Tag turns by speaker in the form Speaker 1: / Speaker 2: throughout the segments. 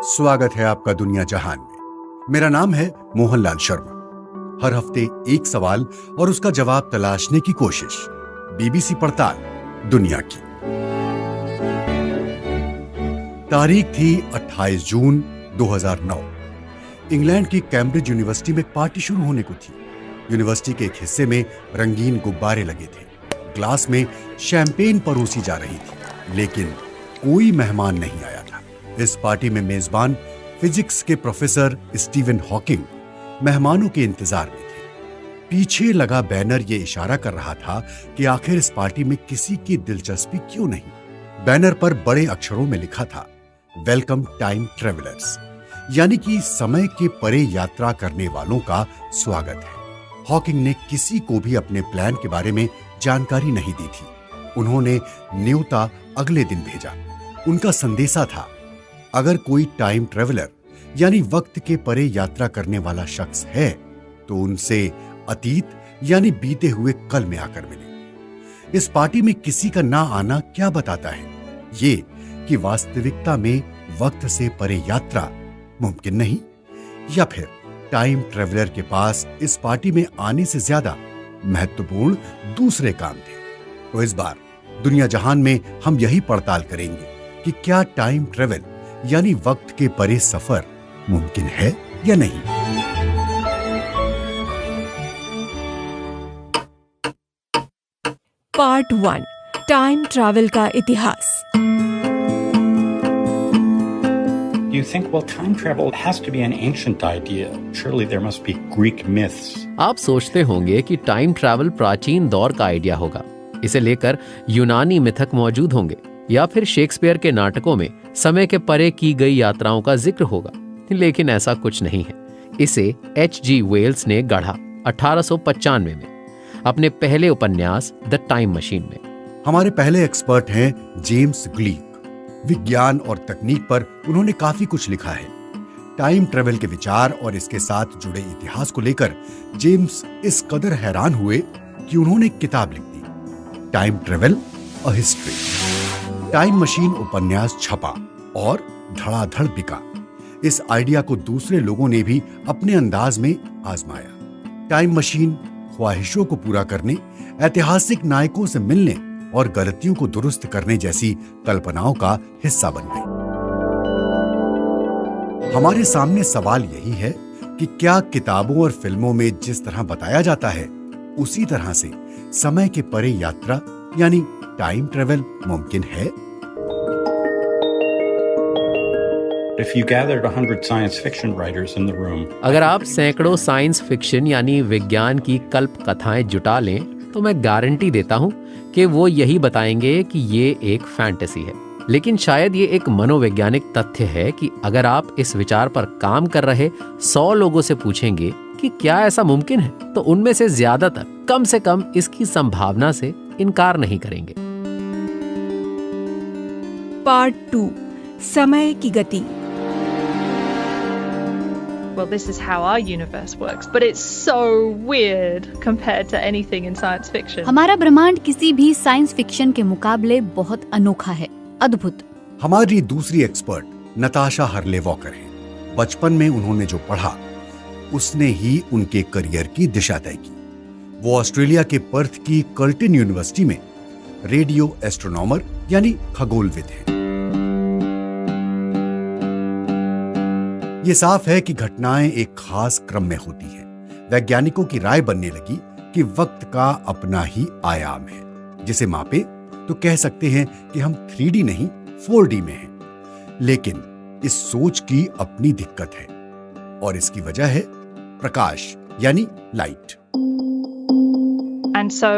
Speaker 1: स्वागत है आपका दुनिया जहान में। मेरा नाम है मोहनलाल शर्मा। हर हफ्ते एक सवाल और उसका जवाब तलाशने की कोशिश। बीबीसी पड़ताल दुनिया की। तारीख थी 28 जून 2009। इंग्लैंड की कैम्ब्रिज यूनिवर्सिटी में पार्टी शुरू होने को थी। यूनिवर्सिटी के एक हिस्से में रंगीन गुब्बारे लगे थे। ग्लास में शैंपेन परोसी जा रही थी, लेकिन कोई मेहमान नहीं आया था। इस पार्टी में मेजबान फिजिक्स के प्रोफेसर स्टीवन हॉकिंग मेहमानों के इंतजार में थे। पीछे लगा बैनर ये इशारा कर रहा था कि आखिर इस पार्टी में किसी की दिलचस्पी क्यों नहीं। बैनर पर बड़े अक्षरों में लिखा था, वेलकम टाइम ट्रेवलर्स, यानी कि समय के परे यात्रा करने वालों का स्वागत है। हॉकिंग ने किसी को भी अपने प्लान के बारे में जानकारी नहीं दी थी। उन्होंने न्योता अगले दिन भेजा। उनका संदेशा था, अगर कोई टाइम ट्रेवलर यानी वक्त के परे यात्रा करने वाला शख्स है तो उनसे अतीत यानी बीते हुए कल में आकर मिले। इस पार्टी में किसी का ना आना क्या बताता है? ये कि वास्तविकता में वक्त से परे यात्रा मुमकिन नहीं, या फिर टाइम ट्रेवलर के पास इस पार्टी में आने से ज्यादा महत्वपूर्ण दूसरे काम थे। तो इस बार दुनिया जहान में हम यही पड़ताल करेंगे कि क्या टाइम ट्रेवल यानी वक्त के परे सफर मुमकिन है या नहीं।
Speaker 2: पार्ट 1, टाइम ट्रैवल का इतिहास।
Speaker 3: You think, well, time travel has to be an ancient idea. Surely there must be Greek myths.
Speaker 4: आप सोचते होंगे कि टाइम ट्रैवल प्राचीन दौर का आइडिया होगा। इसे लेकर यूनानी मिथक मौजूद होंगे, या फिर शेक्सपियर के नाटकों में समय के परे की गई यात्राओं का जिक्र होगा। लेकिन ऐसा कुछ नहीं है। इसे H.G. वेल्स ने गढ़ा 1895 में अपने पहले उपन्यास द टाइम मशीन में।
Speaker 1: हमारे पहले एक्सपर्ट हैं जेम्स ग्लीक। विज्ञान और तकनीक पर उन्होंने काफी कुछ लिखा है। टाइम ट्रेवल के विचार और इसके साथ जुड़े इतिहास को लेकर जेम्स इस कदर हैरान हुए कि उन्होंने एक किताब लिख दी, time travel a history. Time machine उपन्यास छपा और धड़ाधड़ बिका। इस आइडिया को दूसरे लोगों ने भी अपने अंदाज में आजमाया। टाइम मशीन ख्वाहिशों को पूरा करने, ऐतिहासिक नायकों से मिलने और गलतियों को दुरुस्त करने जैसी कल्पनाओं का हिस्सा बन गई। हमारे सामने सवाल यही है कि क्या किताबों और फिल्मों में जिस तरह बताया जाता है उसी तरह से समय के परे यात्रा यानी टाइम ट्रेवल मुमकिन है?
Speaker 3: If you gathered 100 science fiction writers in the room,
Speaker 4: अगर आप सैकड़ों साइंस फिक्शन यानी विज्ञान की कल्प कथाएं जुटा लें तो मैं गारंटी देता हूं कि वो यही बताएंगे कि ये एक फैंटेसी है। लेकिन शायद ये एक मनोवैज्ञानिक तथ्य है कि अगर आप इस विचार पर काम कर रहे 100 लोगों से पूछेंगे कि क्या ऐसा मुमकिन है, तो उनमें से ज्यादातर कम से कम इसकी संभावना से इनकार नहीं करेंगे।
Speaker 2: पार्ट 2, समय की गति।
Speaker 5: Well, this is how our universe works, but it's so weird compared to anything in science fiction.
Speaker 6: हमारा ब्रह्मांड किसी भी साइंस फिक्शन के मुकाबले बहुत अनोखा है, अद्भुत।
Speaker 1: हमारी दूसरी एक्सपर्ट नताशा हर्ले वॉकर हैं। बचपन में उन्होंने जो पढ़ा उसने ही उनके करियर की दिशा तय की। वो ऑस्ट्रेलिया के पर्थ की कर्टिन यूनिवर्सिटी में रेडियो एस्ट्रोनॉमर यानी खगोलविद हैं। ये साफ है कि घटनाएं एक खास क्रम में होती हैं। वैज्ञानिकों की राय बनने लगी कि वक्त का अपना ही आयाम है। जिसे मापे तो कह सकते हैं कि हम 3D नहीं 4D में हैं। लेकिन इस सोच की अपनी दिक्कत है और इसकी वजह है प्रकाश यानी light.
Speaker 5: And so,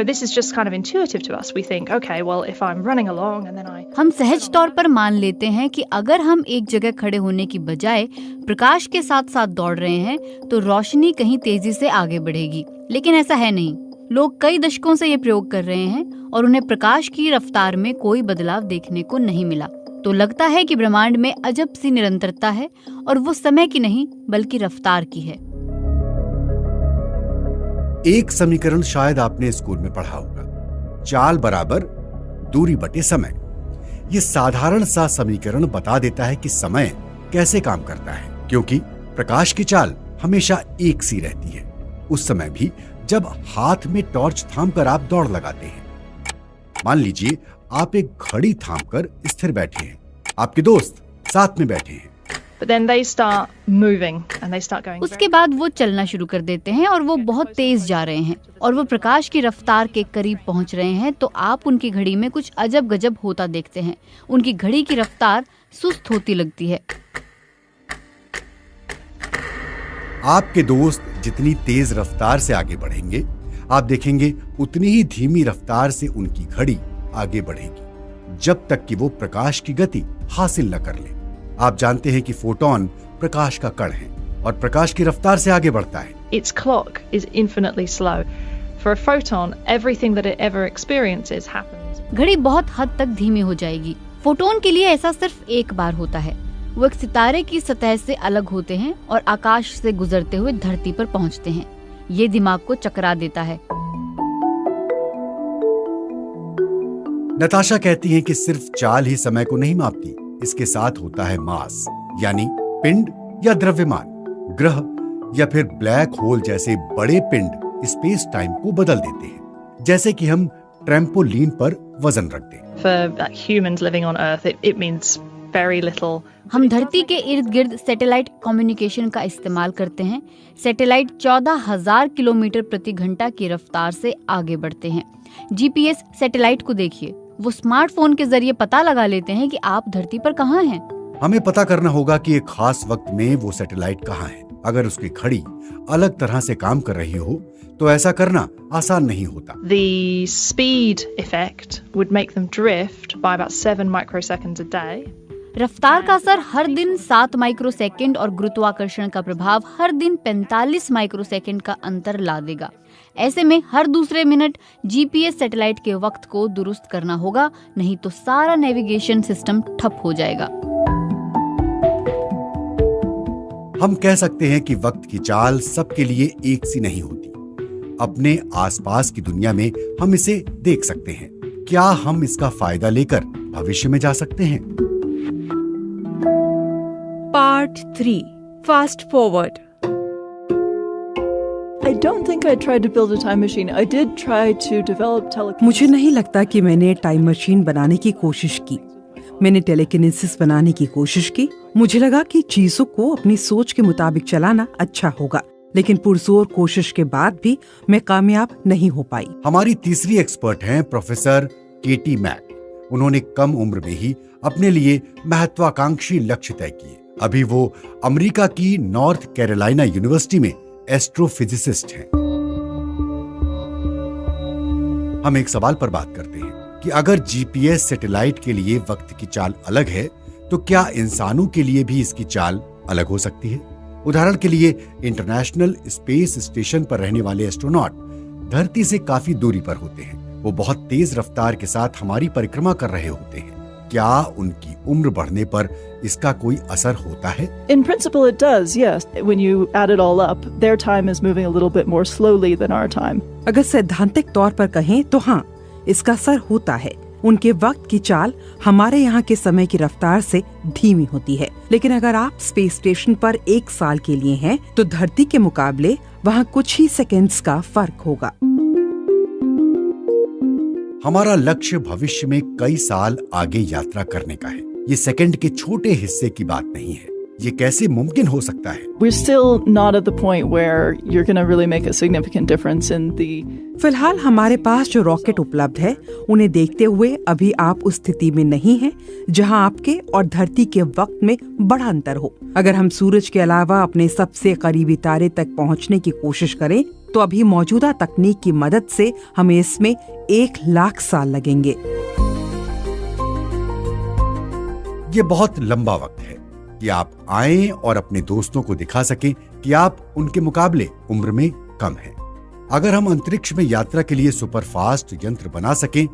Speaker 5: this is just kind of intuitive to us. We think, okay, well, if I'm running along and then
Speaker 6: हम सहज तौर पर मान लेते हैं कि अगर हम एक जगह खड़े होने की बजाय प्रकाश के साथ साथ दौड़ रहे हैं तो रोशनी कहीं तेजी से आगे बढ़ेगी। लेकिन ऐसा है नहीं। लोग कई दशकों से ये प्रयोग कर रहे हैं और उन्हें प्रकाश की रफ्तार में कोई बदलाव देखने को नहीं मिला। तो लगता है कि ब्रह्मांड में अजब सी निरंतरता है और वो समय की नहीं बल्कि रफ्तार की है।
Speaker 1: एक समीकरण शायद आपने स्कूल में पढ़ा होगा, चाल बराबर दूरी बटे समय। ये साधारण सा समीकरण बता देता है कि समय कैसे काम करता है, क्योंकि प्रकाश की चाल हमेशा एक सी रहती है, उस समय भी जब हाथ में टॉर्च थामकर आप दौड़ लगाते हैं। मान लीजिए आप एक घड़ी थामकर स्थिर बैठे हैं, आपके दोस्त साथ में बैठे हैं।
Speaker 5: But then they start moving and they start going.
Speaker 6: उसके बाद वो चलना शुरू कर देते हैं और वो बहुत तेज जा रहे हैं और वो प्रकाश की रफ्तार के करीब पहुंच रहे हैं, तो आप उनकी घड़ी में कुछ अजब गजब होता देखते हैं। उनकी घड़ी की रफ्तार सुस्त होती लगती है।
Speaker 1: आपके दोस्त जितनी तेज रफ्तार से आगे बढ़ेंगे, आप देखेंगे उतनी ही धीमी रफ्तार से उनकी घड़ी आगे बढ़ेगी, जब तक कि वो प्रकाश की गति हासिल न कर ले। आप जानते हैं कि फोटॉन प्रकाश का कण है और प्रकाश की रफ्तार से आगे बढ़ता है।
Speaker 5: Its clock is infinitely slow. For a photon, everything that it ever experiences happens.
Speaker 6: घड़ी बहुत हद तक धीमी हो जाएगी। फोटोन के लिए ऐसा सिर्फ एक बार होता है। वो एक सितारे की सतह से अलग होते हैं और आकाश से गुजरते हुए धरती पर पहुंचते हैं। ये दिमाग को चकरा देता है।
Speaker 1: नताशा कहती हैं कि सिर्फ चाल ही समय को नहीं मापती, इसके साथ होता है मास, यानी पिंड या द्रव्यमान। ग्रह या फिर ब्लैक होल जैसे बड़े पिंड स्पेस टाइम को बदल देते हैं, जैसे कि हम ट्रैम्पोलीन पर वजन रख दें।
Speaker 5: For humans living on Earth, it means very little.
Speaker 6: हम धरती के इर्द गिर्द सैटेलाइट कम्युनिकेशन का इस्तेमाल करते हैं। सैटेलाइट 14,000 किलोमीटर प्रति घंटा की रफ्तार से आगे बढ़ते हैं। जीपीएस सैटेलाइट को देखिए, वो स्मार्टफोन के जरिए पता लगा लेते हैं कि आप धरती पर कहाँ हैं।
Speaker 1: हमें पता करना होगा कि एक खास वक्त में वो सैटेलाइट कहाँ है। अगर उसकी घड़ी अलग तरह से काम कर रही हो तो ऐसा करना आसान नहीं होता।
Speaker 5: The speed effect would make them drift by about 7 microseconds a day.
Speaker 6: रफ्तार का असर हर दिन 7 माइक्रोसेकंड और गुरुत्वाकर्षण का प्रभाव हर दिन 45 माइक्रोसेकंड का अंतर ला देगा। ऐसे में हर दूसरे मिनट जीपीएस सैटेलाइट के वक्त को दुरुस्त करना होगा, नहीं तो सारा नेविगेशन सिस्टम ठप हो जाएगा।
Speaker 1: हम कह सकते हैं कि वक्त की चाल सबके लिए एक सी नहीं होती। अपने आसपास की दुनिया में हम इसे देख सकते हैं। क्या हम इसका फायदा लेकर भविष्य में जा सकते हैं?
Speaker 2: Part 3 Fast Forward.
Speaker 7: I don't think I tried to build a time machine. I did try to develop telekinesis.
Speaker 8: मुझे नहीं लगता कि मैंने टाइम मशीन बनाने की कोशिश की। मैंने टेलीकिनेसिस बनाने की कोशिश की। मुझे लगा कि चीजों को अपनी सोच के मुताबिक चलाना अच्छा होगा, लेकिन पुरजोर कोशिश के बाद भी मैं कामयाब नहीं हो पाई।
Speaker 1: हमारी तीसरी एक्सपर्ट हैं प्रोफेसर केटी मैक। उन्होंने कम उम्र में ही अपने लिए महत्वाकांक्षी लक्ष्य तय किए। अभी वो अमेरिका की नॉर्थ कैरोलिना यूनिवर्सिटी में एस्ट्रोफिजिसिस्ट हैं। हम एक सवाल पर बात करते हैं कि अगर जीपीएस सैटेलाइट के लिए वक्त की चाल अलग है, तो क्या इंसानों के लिए भी इसकी चाल अलग हो सकती है? उदाहरण के लिए इंटरनेशनल स्पेस स्टेशन पर रहने वाले एस्ट्रोनॉट धरती से काफी दूरी पर होते हैं। वो बहुत तेज रफ्तार के साथ हमारी परिक्रमा कर रहे होते हैं। क्या उनकी उम्र बढ़ने पर इसका कोई असर होता है?
Speaker 7: In principle it does, yes. When you add it all up, their time is moving a little bit more slowly than our time.
Speaker 8: अगर सैद्धांतिक तौर पर कहें तो हाँ, इसका असर होता है। उनके वक्त की चाल हमारे यहाँ के समय की रफ्तार से धीमी होती है, लेकिन अगर आप स्पेस स्टेशन पर 1 साल के लिए हैं, तो धरती के मुकाबले वहाँ कुछ ही सेकंड्स का फर्क होगा।
Speaker 1: हमारा लक्ष्य भविष्य में कई साल आगे यात्रा करने का है। ये सेकंड के छोटे हिस्से की बात नहीं है। ये कैसे मुमकिन हो सकता है?
Speaker 7: We're still not at the point where you're going to really make a significant difference in the.
Speaker 8: फिलहाल हमारे पास जो रॉकेट उपलब्ध है, उन्हें देखते हुए अभी आप उस स्थिति में नहीं हैं जहां आपके और धरती के वक्त में बड़ा अंतर हो। अगर हम सूरज के अलावा अपने सबसे करीबी तारे तक पहुंचने की कोशिश करें, तो अभी मौजूदा तकनीक की मदद से हमें इसमें 1,00,000 साल लगेंगे।
Speaker 1: ये बहुत लंबा वक्त है कि आप आएं और अपने दोस्तों को दिखा सकें कि आप उनके मुकाबले उम्र में कम हैं। अगर हम अंतरिक्ष में यात्रा के लिए सुपरफास्ट यंत्र बना सकें,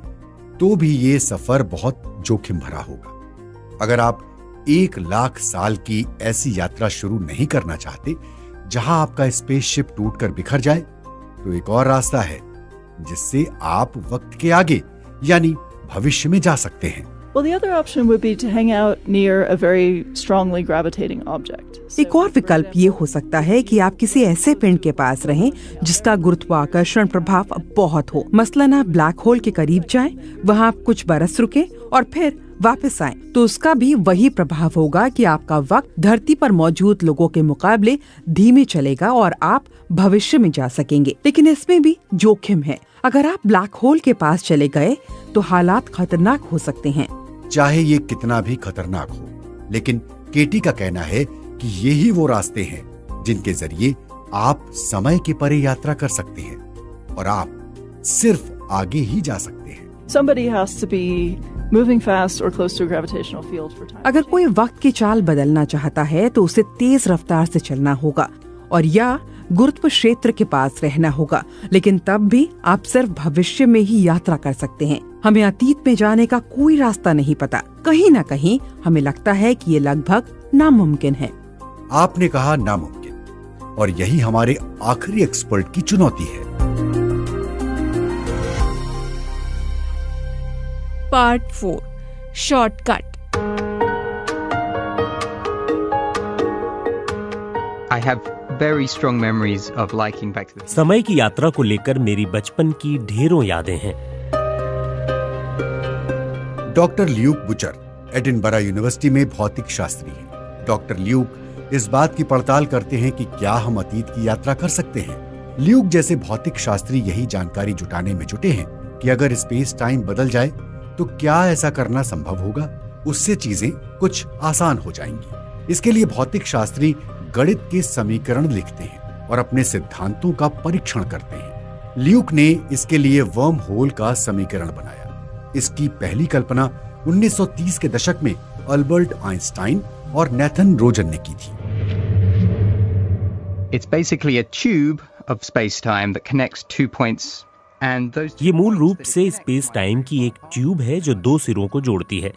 Speaker 1: तो भी ये सफर बहुत जोखिम भरा होगा। अगर आप 1,00,000 साल की ऐसी यात्रा शुरू नहीं करना चाहते जहां आपका स्पेसशिप टूटकर बिखर जाए, तो एक और रास्ता है जिससे आप वक्त के आगे यानी भविष्य में जा सकते हैं।
Speaker 7: Well, the other option would be to hang out near a very strongly gravitating object.
Speaker 8: एक और विकल्प ये हो सकता है कि आप किसी ऐसे पिंड के पास रहें जिसका गुरुत्वाकर्षण प्रभाव बहुत हो। मसलन आप ब्लैक होल के करीब जाएं, वहां आप कुछ बरस रुके और फिर वापस आएं, तो उसका भी वही प्रभाव होगा कि आपका वक्त धरती पर मौजूद लोगों के मुकाबले धीमे चलेगा और आप भविष्य में जा सकेंगे। लेकिन इसमें भी जोखिम है। अगर आप ब्लैक होल के पास चले गए तो हालात खतरनाक हो सकते हैं।
Speaker 1: चाहे ये कितना भी खतरनाक हो, लेकिन केटी का कहना है कि यही वो रास्ते हैं जिनके जरिए आप समय के परे यात्रा कर सकते हैं और आप सिर्फ आगे ही जा सकते हैं।
Speaker 7: Somebody has to be moving fast or close to a gravitational field for time.
Speaker 8: अगर कोई वक्त की चाल बदलना चाहता है तो उसे तेज रफ्तार से चलना होगा और या गुरुत्व क्षेत्र के पास रहना होगा, लेकिन तब भी आप सिर्फ भविष्य में ही यात्रा कर सकते हैं। हमें अतीत में जाने का कोई रास्ता नहीं पता। कहीं न कहीं हमें लगता है कि ये लगभग नामुमकिन है।
Speaker 1: आपने कहा नामुमकिन, और यही हमारे आखिरी एक्सपर्ट की चुनौती है।
Speaker 2: Part 4 Shortcut.
Speaker 9: I have very strong memories of liking back to the...
Speaker 10: समय की यात्रा को लेकर मेरी बचपन की ढेरों यादें हैं।
Speaker 1: Doctor Luke butcher Edinburgh university में भौतिक शास्त्री हैं। डॉक्टर ल्यूक इस बात की पड़ताल करते हैं कि क्या हम अतीत की यात्रा कर सकते हैं। ल्यूक जैसे भौतिक शास्त्री यही जानकारी जुटाने में जुटे हैं कि अगर स्पेस टाइम बदल जाए तो क्या ऐसा करना संभव होगा। उससे चीजें कुछ आसान हो जाएंगी। इसके लिए भौतिक शास्त्री गणित के समीकरण लिखते हैं और अपने सिद्धांतों का परीक्षण करते हैं। ल्यूक ने इसके लिए वर्म होल का समीकरण बनाया। इसकी पहली कल्पना 1930 के दशक में अल्बर्ट आइंस्टाइन और नेथन रोजन ने की थी।
Speaker 9: It's basically a tube of space-time that connects two points, and those...
Speaker 10: ये मूल रूप से स्पेस टाइम की एक ट्यूब है जो दो सिरों को जोड़ती है।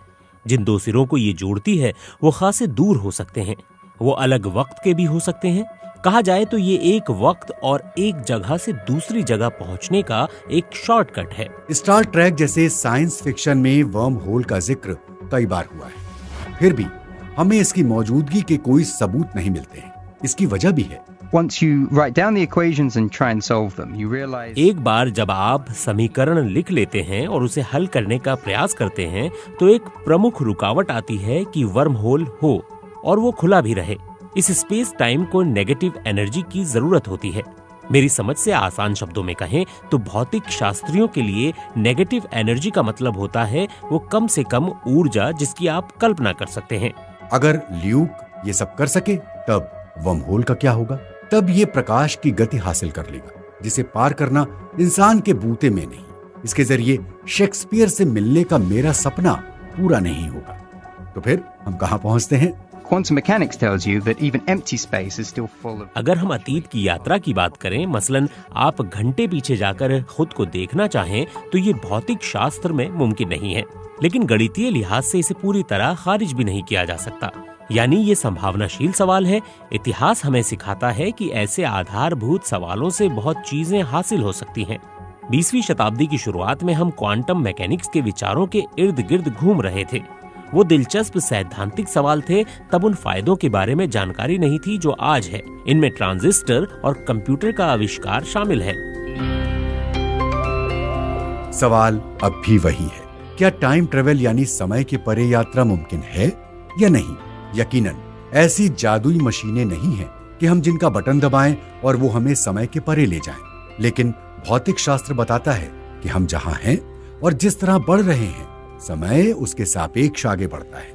Speaker 10: जिन दो सिरों को ये जोड़ती है वो खासे दूर हो सकते हैं, वो अलग वक्त के भी हो सकते हैं। कहा जाए तो ये एक वक्त और एक जगह से दूसरी जगह पहुंचने का एक शॉर्टकट है।
Speaker 1: स्टार ट्रैक जैसे साइंस फिक्शन में वर्म होल का जिक्र कई बार हुआ है, फिर भी हमें इसकी मौजूदगी के कोई सबूत नहीं मिलते हैं। इसकी वजह भी है।
Speaker 9: Once you write down the equations and try and solve them, you realize...
Speaker 10: एक बार जब आप समीकरण लिख लेते हैं और उसे हल करने का प्रयास करते हैं तो एक प्रमुख रुकावट आती है कि वर्म होल हो और वो खुला भी रहे। इस स्पेस टाइम को नेगेटिव एनर्जी की जरूरत होती है। मेरी समझ से आसान शब्दों में कहें तो भौतिक शास्त्रियों के लिए नेगेटिव एनर्जी का मतलब होता है वो कम से कम ऊर्जा जिसकी आप कल्पना कर सकते हैं।
Speaker 1: अगर ल्यूक ये सब कर सके तब वर्म होल का क्या होगा? तब ये प्रकाश की गति हासिल कर लेगा जिसे पार करना इंसान के बूते में नहीं। इसके जरिए शेक्सपियर से मिलने का मेरा सपना पूरा नहीं होगा। तो फिर हम कहाँ पहुँचते हैं?
Speaker 9: Quantum mechanics tells you that even empty space is still full of...
Speaker 10: अगर हम अतीत की यात्रा की बात करें, मसलन आप घंटे पीछे जाकर खुद को देखना चाहें, तो ये भौतिक शास्त्र में मुमकिन नहीं है, लेकिन गणितीय लिहाज से इसे पूरी तरह खारिज भी नहीं किया जा सकता। यानी ये संभावनाशील सवाल है। इतिहास हमें सिखाता है कि ऐसे आधारभूत सवालों से बहुत चीजें हासिल हो सकती हैं। 20वीं शताब्दी की शुरुआत में हम क्वांटम मैकेनिक्स के विचारों के इर्द गिर्द घूम रहे थे। वो दिलचस्प सैद्धांतिक सवाल थे। तब उन फायदों के बारे में जानकारी नहीं थी जो आज है। इनमें ट्रांजिस्टर और कंप्यूटर का आविष्कार शामिल है।
Speaker 1: सवाल अब भी वही है, क्या टाइम ट्रेवल यानी समय के परे यात्रा मुमकिन है या नहीं? यकीनन ऐसी जादुई मशीनें नहीं हैं कि हम जिनका बटन दबाएं और वो हमें समय के परे ले जाएं। लेकिन भौतिक शास्त्र बताता है कि हम जहां हैं और जिस तरह बढ़ रहे हैं, समय उसके सापेक्ष आगे बढ़ता है।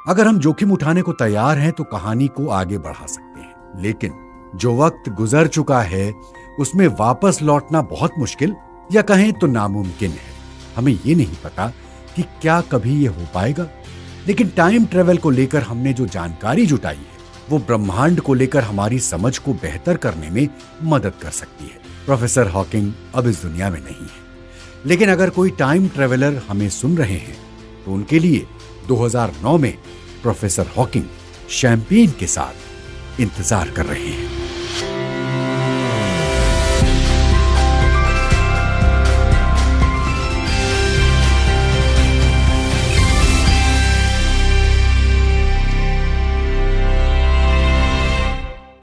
Speaker 1: अगर हम जोखिम उठाने को तैयार हैं तो कहानी को आगे बढ़ा सकते हैं, लेकिन जो वक्त गुजर चुका है उसमें वापस लौटना बहुत मुश्किल या कहें तो नामुमकिन है। हमें ये नहीं पता कि क्या कभी ये हो पाएगा, लेकिन टाइम ट्रेवल को लेकर हमने जो जानकारी जुटाई है वो ब्रह्मांड को लेकर हमारी समझ को बेहतर करने में मदद कर सकती है। प्रोफेसर हॉकिंग अब इस दुनिया में नहीं है, लेकिन अगर कोई टाइम ट्रेवलर हमें सुन रहे हैं तो उनके लिए 2009 में प्रोफेसर हॉकिंग शैंपेन के साथ इंतजार कर रहे हैं।